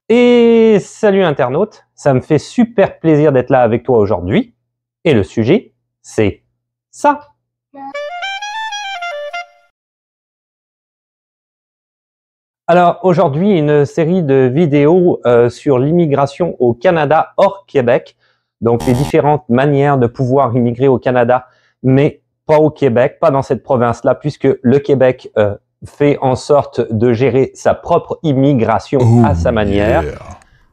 Et salut internaute, ça me fait super plaisir d'être là avec toi aujourd'hui. Et le sujet, c'est ça. Alors aujourd'hui, une série de vidéos sur l'immigration au Canada hors Québec. Donc les différentes manières de pouvoir immigrer au Canada, mais pas au Québec, pas dans cette province-là, puisque le Québec fait en sorte de gérer sa propre immigration à sa manière.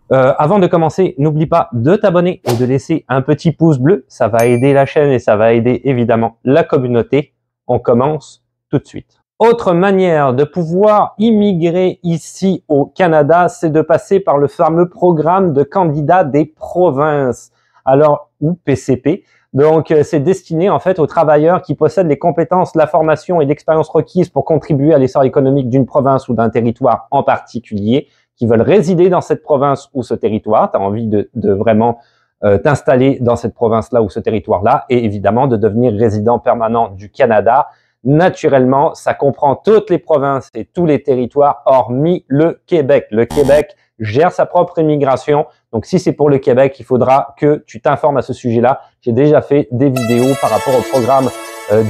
Avant de commencer, n'oublie pas de t'abonner et de laisser un petit pouce bleu. Ça va aider la chaîne et ça va aider évidemment la communauté. On commence tout de suite. Autre manière de pouvoir immigrer ici au Canada, c'est de passer par le fameux programme de candidat des provinces, alors ou PCP. Donc, c'est destiné en fait aux travailleurs qui possèdent les compétences, la formation et l'expérience requises pour contribuer à l'essor économique d'une province ou d'un territoire en particulier, qui veulent résider dans cette province ou ce territoire. Tu as envie de vraiment t'installer dans cette province-là ou ce territoire-là et évidemment de devenir résident permanent du Canada. Naturellement, ça comprend toutes les provinces et tous les territoires hormis le Québec. Le Québec gère sa propre immigration. Donc, si c'est pour le Québec, il faudra que tu t'informes à ce sujet-là. J'ai déjà fait des vidéos par rapport au programme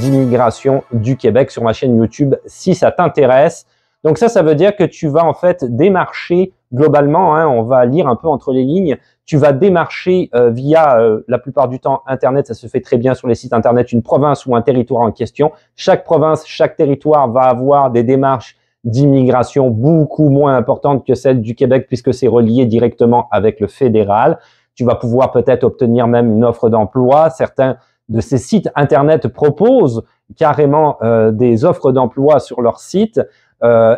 d'immigration du Québec sur ma chaîne YouTube si ça t'intéresse. Donc ça veut dire que tu vas en fait démarcher globalement, hein, on va lire un peu entre les lignes, tu vas démarcher via la plupart du temps Internet, ça se fait très bien sur les sites Internet, une province ou un territoire en question. Chaque province, chaque territoire va avoir des démarches d'immigration beaucoup moins importantes que celles du Québec puisque c'est relié directement avec le fédéral. Tu vas pouvoir peut-être obtenir même une offre d'emploi. Certains de ces sites Internet proposent carrément des offres d'emploi sur leur site.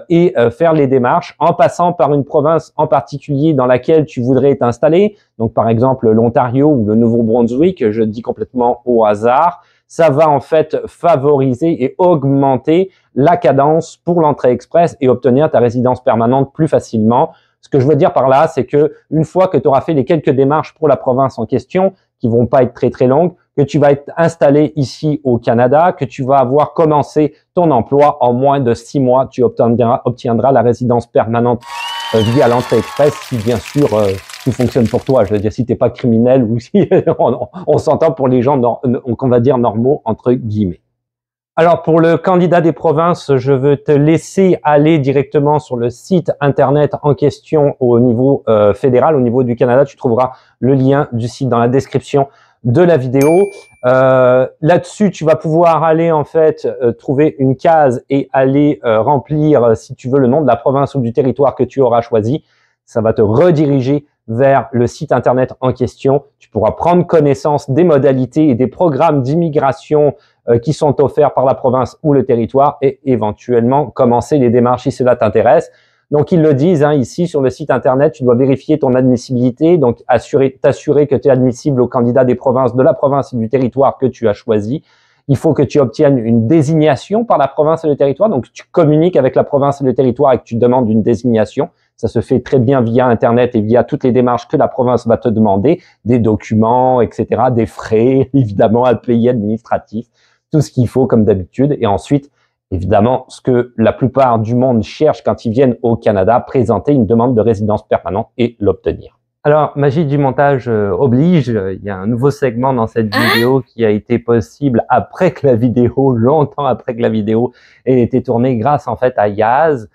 Et faire les démarches en passant par une province en particulier dans laquelle tu voudrais t'installer. Donc, par exemple, l'Ontario ou le Nouveau-Brunswick, je dis complètement au hasard. Ça va en fait favoriser et augmenter la cadence pour l'entrée express et obtenir ta résidence permanente plus facilement. Ce que je veux dire par là, c'est que une fois que tu auras fait les quelques démarches pour la province en question, qui vont pas être très très longues, que tu vas être installé ici au Canada, que tu vas avoir commencé ton emploi en moins de 6 mois, tu obtiendras la résidence permanente via l'entrée express, si bien sûr tout fonctionne pour toi. Je veux dire, si t'es pas criminel ou si on s'entend pour les gens qu'on va dire normaux entre guillemets. Alors, pour le candidat des provinces, je veux te laisser aller directement sur le site Internet en question au niveau fédéral, au niveau du Canada. Tu trouveras le lien du site dans la description de la vidéo. Là-dessus, tu vas pouvoir aller en fait trouver une case et aller remplir, si tu veux, le nom de la province ou du territoire que tu auras choisi. Ça va te rediriger vers le site Internet en question. Tu pourras prendre connaissance des modalités et des programmes d'immigration qui sont offerts par la province ou le territoire et éventuellement commencer les démarches si cela t'intéresse. Donc, ils le disent hein, ici sur le site Internet, tu dois vérifier ton admissibilité, donc t'assurer que tu es admissible au candidat des provinces, de la province et du territoire que tu as choisi. Il faut que tu obtiennes une désignation par la province et le territoire. Donc, tu communiques avec la province et le territoire et que tu demandes une désignation. Ça se fait très bien via Internet et via toutes les démarches que la province va te demander, des documents, etc., des frais, évidemment, à payer administratifs, tout ce qu'il faut comme d'habitude. Et ensuite, évidemment, ce que la plupart du monde cherche quand ils viennent au Canada, présenter une demande de résidence permanente et l'obtenir. Alors, magie du montage oblige, il y a un nouveau segment dans cette vidéo qui a été possible après que la vidéo, longtemps après que la vidéo ait été tournée grâce en fait à Yaz,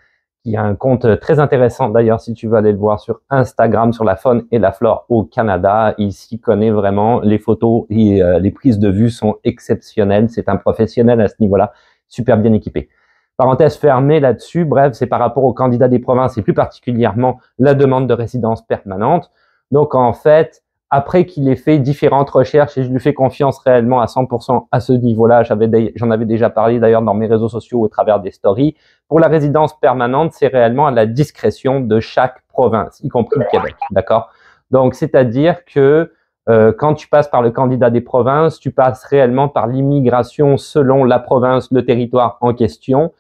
qui a un compte très intéressant d'ailleurs si tu veux aller le voir sur Instagram, sur la faune et la flore au Canada. Il s'y connaît vraiment, les photos et les prises de vue sont exceptionnelles, c'est un professionnel à ce niveau-là, super bien équipé. Parenthèse fermée là-dessus, bref, c'est par rapport aux candidats des provinces et plus particulièrement la demande de résidence permanente. Donc en fait, après qu'il ait fait différentes recherches et je lui fais confiance réellement à 100% à ce niveau-là, j'en avais déjà parlé d'ailleurs dans mes réseaux sociaux au travers des stories, pour la résidence permanente, c'est réellement à la discrétion de chaque province, y compris le Québec, d'accord? Donc c'est-à-dire que quand tu passes par le candidat des provinces, tu passes réellement par l'immigration selon la province, le territoire en question.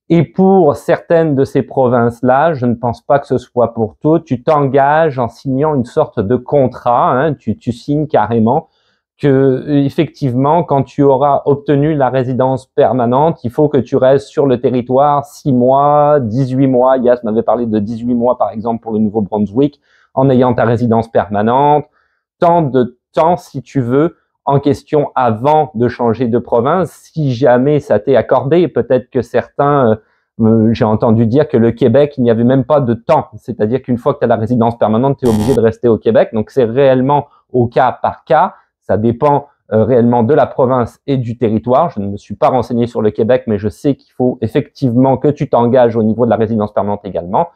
Et pour certaines de ces provinces-là, je ne pense pas que ce soit pour toutes, tu t'engages en signant une sorte de contrat, hein, tu signes carrément que effectivement, quand tu auras obtenu la résidence permanente, il faut que tu restes sur le territoire 6 mois, 18 mois. Yas m'avait parlé de 18 mois, par exemple, pour le Nouveau-Brunswick, en ayant ta résidence permanente. Tant de temps, si tu veux, en question avant de changer de province, si jamais ça t'est accordé. Peut-être que certains, j'ai entendu dire que le Québec, il n'y avait même pas de temps. C'est-à-dire qu'une fois que tu as la résidence permanente, tu es obligé de rester au Québec. Donc, c'est réellement au cas par cas. Ça dépend réellement de la province et du territoire. Je ne me suis pas renseigné sur le Québec, mais je sais qu'il faut effectivement que tu t'engages au niveau de la résidence permanente également,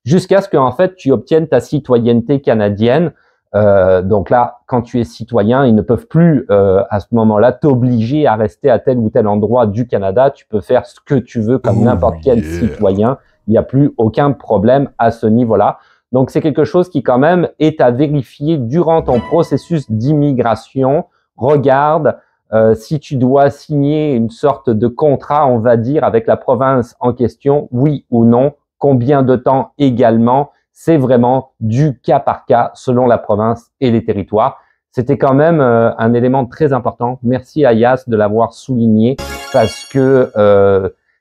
jusqu'à ce qu'en fait, tu obtiennes ta citoyenneté canadienne. Donc là, quand tu es citoyen, ils ne peuvent plus à ce moment-là t'obliger à rester à tel ou tel endroit du Canada. Tu peux faire ce que tu veux comme n'importe quel citoyen. Il n'y a plus aucun problème à ce niveau-là. Donc c'est quelque chose qui quand même est à vérifier durant ton processus d'immigration. Regarde si tu dois signer une sorte de contrat, on va dire, avec la province en question, oui ou non. Combien de temps également? C'est vraiment du cas par cas selon la province et les territoires. C'était quand même un élément très important. Merci à Yas de l'avoir souligné parce que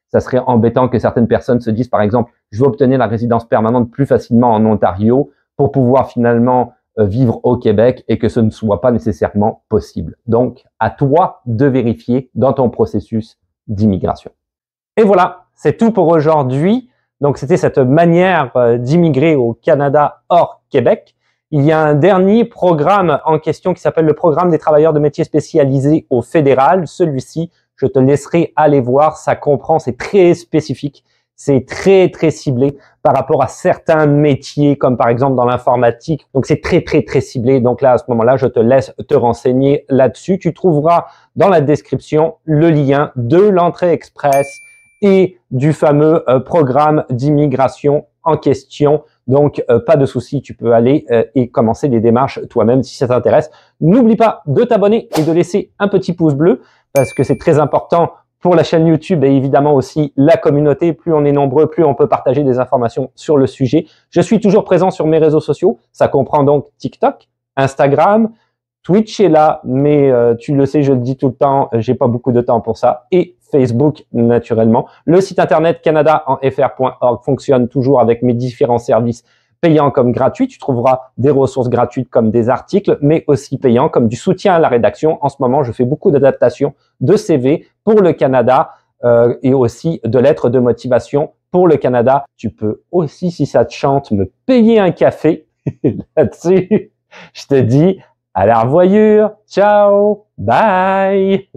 ça serait embêtant que certaines personnes se disent, par exemple, je veux obtenir la résidence permanente plus facilement en Ontario pour pouvoir finalement vivre au Québec et que ce ne soit pas nécessairement possible. Donc, à toi de vérifier dans ton processus d'immigration. Et voilà, c'est tout pour aujourd'hui. Donc, c'était cette manière d'immigrer au Canada hors Québec. Il y a un dernier programme en question qui s'appelle le programme des travailleurs de métiers spécialisés au fédéral. Celui-ci, je te laisserai aller voir. Ça comprend, c'est très spécifique. C'est très, très ciblé par rapport à certains métiers, comme par exemple dans l'informatique. Donc, c'est très, très, très ciblé. Donc là, à ce moment-là, je te laisse te renseigner là-dessus. Tu trouveras dans la description le lien de l'entrée express et du fameux programme d'immigration en question. Donc, pas de souci, tu peux aller et commencer les démarches toi-même si ça t'intéresse. N'oublie pas de t'abonner et de laisser un petit pouce bleu parce que c'est très important pour la chaîne YouTube et évidemment aussi la communauté. Plus on est nombreux, plus on peut partager des informations sur le sujet. Je suis toujours présent sur mes réseaux sociaux. Ça comprend donc TikTok, Instagram, Twitch est là, mais tu le sais, je le dis tout le temps, j'ai pas beaucoup de temps pour ça. Et Facebook, naturellement. Le site internet canadaenfr.org fonctionne toujours avec mes différents services payants comme gratuits. Tu trouveras des ressources gratuites comme des articles, mais aussi payants comme du soutien à la rédaction. En ce moment, je fais beaucoup d'adaptations de CV pour le Canada et aussi de lettres de motivation pour le Canada. Tu peux aussi, si ça te chante, me payer un café là-dessus. Je te dis à la revoyure. Ciao. Bye.